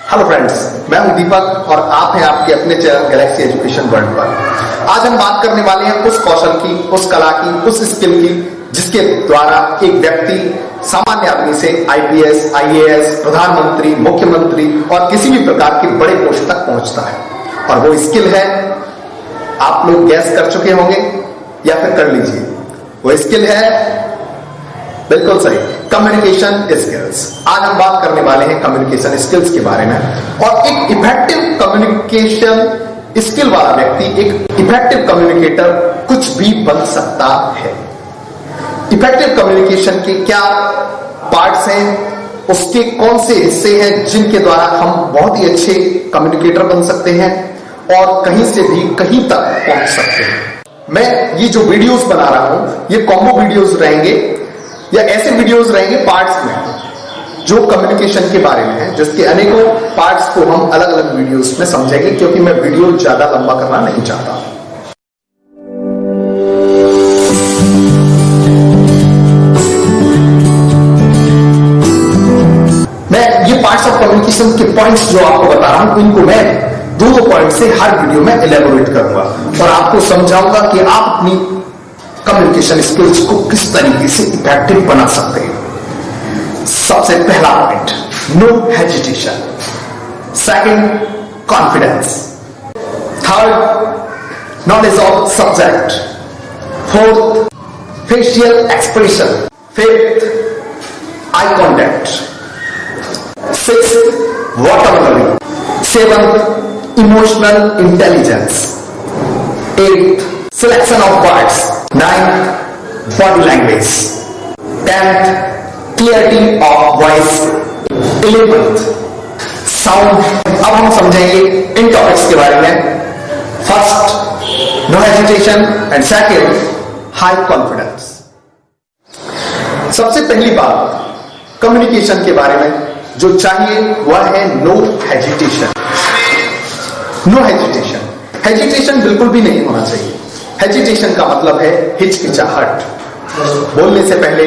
Hello friends, मैं हूं दीपक और आप हैं आपके अपने चैनल गैलेक्सी एजुकेशन वर्ल्ड पर। आज हम बात करने वाले हैं उस कौशल की, उस कला की, उस स्किल की जिसके द्वारा एक व्यक्ति सामान्य आदमी से आईपीएस, आईएएस, प्रधानमंत्री, मुख्यमंत्री और किसी भी प्रकार के बड़े पोस्ट तक पहुंचता है। और वो स्किल है, आप लोग गैस कर चुके होंगे या फिर कर लीजिए, वो स्किल है बिल्कुल सही, कम्युनिकेशन स्किल्स। आज हम बात करने वाले हैं कम्युनिकेशन स्किल्स के बारे में। और एक इफेक्टिव कम्युनिकेशन स्किल वाला व्यक्ति, एक इफेक्टिव कम्युनिकेटर कुछ भी बन सकता है। इफेक्टिव कम्युनिकेशन के क्या पार्ट्स हैं, उसके कौन से हिस्से हैं जिनके द्वारा हम बहुत ही अच्छे कम्युनिकेटर बन सकते हैं और कहीं से भी कहीं तक पहुंच सकते हैं। मैं ये जो वीडियोस बना रहा हूं, ये कॉम्बो वीडियोस रहेंगे या ऐसे वीडियोस रहेंगे पार्ट्स में जो कम्युनिकेशन के बारे में है, जिसके अनेकों पार्ट्स को हम अलग अलग वीडियोस में समझेंगे, क्योंकि मैं वीडियो ज्यादा लंबा करना नहीं चाहता। मैं ये पार्ट्स ऑफ कम्युनिकेशन के पॉइंट्स जो आपको बता रहा हूं, इनको मैं दो पॉइंट से हर वीडियो में एलेबोरेट करूंगा और आपको समझाऊंगा कि आप अपनी कम्युनिकेशन स्किल्स को किस तरीके से इफेक्टिव बना सकते हैं। सबसे पहला point, no hesitation. Second, confidence. Third, knowledge of subject. Fourth, facial expression. Fifth, eye contact. Sixth, vocabulary. Seventh, emotional intelligence. Eighth, selection of words. 9th, body language. 10th, clarity of voice. 11th, sound. अब हम समझेंगे इन topics के बारे में। First, no hesitation and second, high confidence. सबसे पहली बात communication के बारे में जो चाहिए वह है no hesitation. No hesitation, hesitation बिल्कुल भी नहीं होना चाहिए। हेजिटेशन का मतलब है हिचकिचाहट, बोलने से पहले।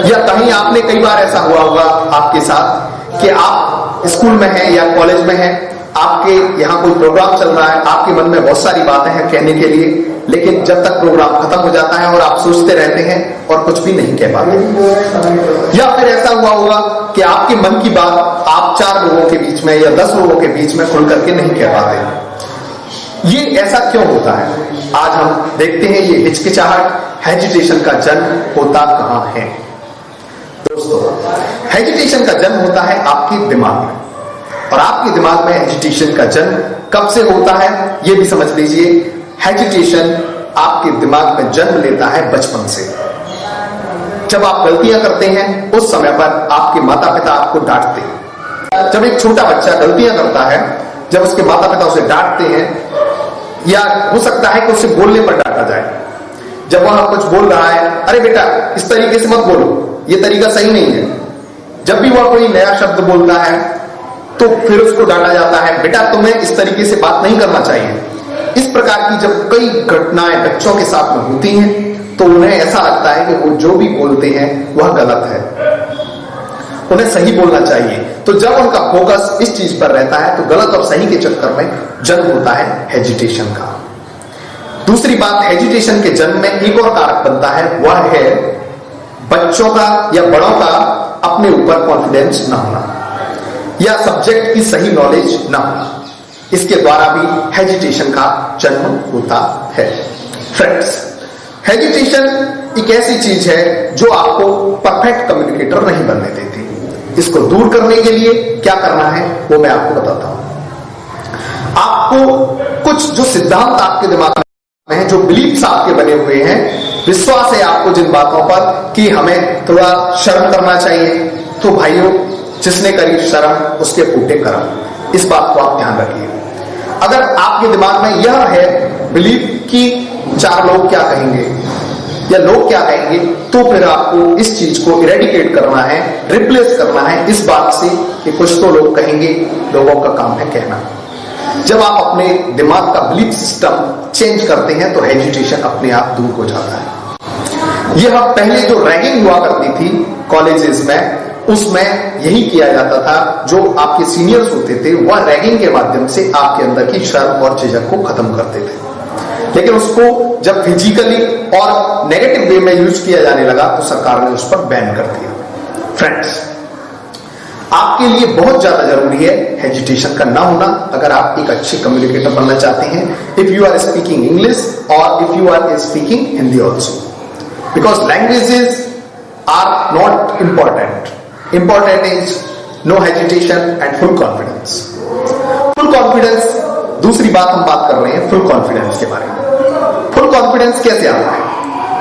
या कहीं आपने कई बार ऐसा हुआ होगा आपके साथ कि आप स्कूल में हैं या कॉलेज में हैं, आपके यहाँ कोई प्रोग्राम चल रहा है, आपके मन में बहुत सारी बातें हैं कहने के लिए, लेकिन जब तक प्रोग्राम खत्म हो जाता है और आप सोचते रहते हैं और कुछ भी नहीं कह पाते। या फिर ऐसा हुआ होगा कि आपके मन की बात आप 4 लोगों के बीच में या 10 लोगों के बीच में खुल करके नहीं कह पाते। ये ऐसा क्यों होता है? आज हम देखते हैं ये हिचकिचाहट, हेजिटेशन का जन्म होता कहां है। दोस्तों, हेजिटेशन का जन्म होता है आपके दिमाग में, और आपके दिमाग में हेजिटेशन का जन्म कब से होता है ये भी समझ लीजिए। हेजिटेशन आपके दिमाग में जन्म लेता है बचपन से। जब आप गलतियां करते हैं उस समय पर आपके माता पिता आपको डांटते हैं। जब एक छोटा बच्चा गलतियां करता है, जब उसके माता पिता उसे डांटते हैं, या हो सकता है कि उसे बोलने पर डांटा जाए, जब वह कुछ बोल रहा है, अरे बेटा इस तरीके से मत बोलो, ये तरीका सही नहीं है। जब भी वह कोई नया शब्द बोलता है तो फिर उसको डांटा जाता है, बेटा तुम्हें इस तरीके से बात नहीं करना चाहिए। इस प्रकार की जब कई घटनाएं बच्चों के साथ में होती हैं तो उन्हें ऐसा लगता है कि वो जो भी बोलते हैं वह गलत है, उन्हें सही बोलना चाहिए। तो जब उनका फोकस इस चीज पर रहता है तो गलत और सही के चक्कर में जन्म होता है हेजिटेशन का। दूसरी बात, हेजिटेशन के जन्म में एक और कारक बनता है, वह है बच्चों का या बड़ों का अपने ऊपर कॉन्फिडेंस ना होना या सब्जेक्ट की सही नॉलेज ना होना। इसके द्वारा भी हेजिटेशन का जन्म होता है। फ्रेंड्स, हेजिटेशन एक ऐसी चीज है जो आपको परफेक्ट कम्युनिकेटर नहीं बनने देती। इसको दूर करने के लिए क्या करना है वो मैं आपको बताता हूं। आपको कुछ जो सिद्धांत आपके दिमाग में हैं, जो बिलीफ्स आपके बने हुए हैं, विश्वास है आपको जिन बातों पर कि हमें थोड़ा शर्म करना चाहिए, तो भाइयों जिसने करी शर्म उसके फूटे कर्म, इस बात को आप ध्यान रखिए। अगर आपके दिमाग में यह है बिलीफ कि 4 लोग क्या कहेंगे या लोग क्या कहेंगे, तो फिर आपको इस चीज को इरेडिकेट करना है, रिप्लेस करना है इस बात से कि कुछ तो लोग कहेंगे, लोगों का काम है कहना। जब आप अपने दिमाग का बिलीफ सिस्टम चेंज करते हैं तो हेजिटेशन अपने आप दूर हो जाता है। यह पहले जो रैगिंग हुआ करती थी कॉलेजेस में उसमें यही किया जाता था, जो आपके सीनियर्स होते थे वह रैगिंग के माध्यम से आपके अंदर की शर्म और झिझक को खत्म करते थे। लेकिन उसको जब फिजिकली और नेगेटिव वे में यूज किया जाने लगा तो सरकार ने उस पर बैन कर दिया। फ्रेंड्स, आपके लिए बहुत ज्यादा जरूरी है हेजिटेशन का ना होना अगर आप एक अच्छे कम्युनिकेटर बनना चाहते हैं। If you are speaking English और if you are speaking Hindi also, because languages are not important is no hesitation and full confidence. Full confidence, दूसरी बात हम बात कर रहे हैं फुल कॉन्फिडेंस के बारे में। फुल कॉन्फिडेंस कैसे आता है?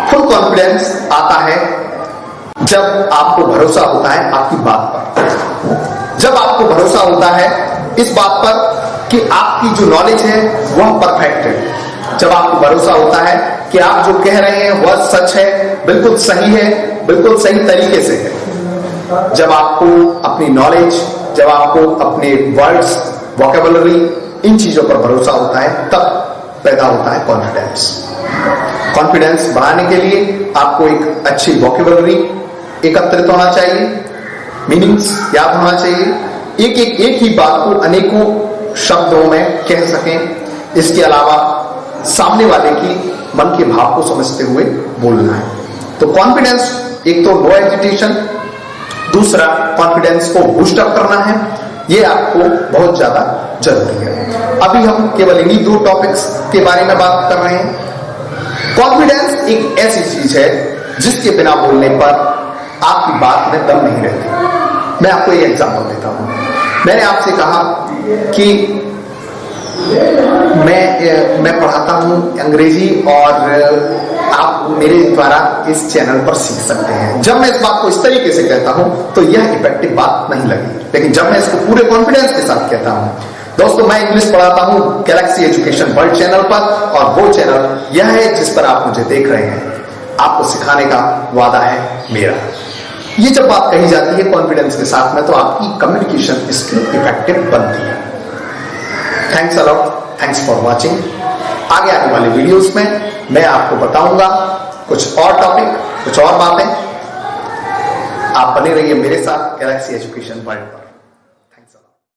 फुल कॉन्फिडेंस आता है जब आपको भरोसा होता है आपकी बात पर, जब आपको भरोसा होता है इस बात पर कि आपकी जो नॉलेज है वह परफेक्ट है, जब आपको भरोसा होता है कि आप जो कह रहे हैं वह सच है, बिल्कुल सही है, बिल्कुल सही तरीके से है, जब आपको अपनी नॉलेज, जब आपको अपने वर्ड्स, वोकैबुलरी, इन चीजों पर भरोसा होता है, तब पैदा होता है कॉन्फिडेंस। कॉन्फिडेंस बढ़ाने के लिए आपको एक अच्छी वोकैबुलरी एकत्रित होना चाहिए, मीनिंग्स याद होना चाहिए, एक ही बात को अनेकों शब्दों में कह सकें। इसके अलावा सामने वाले की मन के भाव को समझते हुए बोलना है। तो कॉन्फिडेंस, एक तो नो हेजिटेशन, दूसरा कॉन्फिडेंस को बूस्ट अप करना है, ये आपको बहुत ज्यादा जरूरी है। अभी हम केवल इन्हीं 2 टॉपिक्स के बारे में बात कर रहे हैं। कॉन्फिडेंस एक ऐसी चीज है जिसके बिना बोलने पर आपकी बात में दम नहीं रहती। मैं आपको एक एग्जांपल देता हूं। मैंने आपसे कहा कि मैं पढ़ाता हूं अंग्रेजी और आप मेरे द्वारा इस चैनल पर सीख सकते हैं। जब मैं इस बात को इस तरीके से कहता हूं तो यह इफेक्टिव बात नहीं लगी, लेकिन जब मैं इसको पूरे कॉन्फिडेंस के साथ कहता हूं, दोस्तों मैं इंग्लिश पढ़ाता हूं गैलेक्सी एजुकेशन वर्ल्ड चैनल पर, और वो चैनल यह है जिस पर आप मुझे देख रहे हैं, आपको सिखाने का वादा है मेरा। ये जब बात कही जाती है कॉन्फिडेंस के साथ में तो आपकी कम्युनिकेशन स्किल इफेक्टिव बनती है। Thanks a lot, thanks for watching. आगे आने वाले वीडियोस में मैं आपको बताऊंगा कुछ और टॉपिक, कुछ और बातें। आप बने रहिए मेरे साथ गैलेक्सी एजुकेशन वर्ल्ड पर।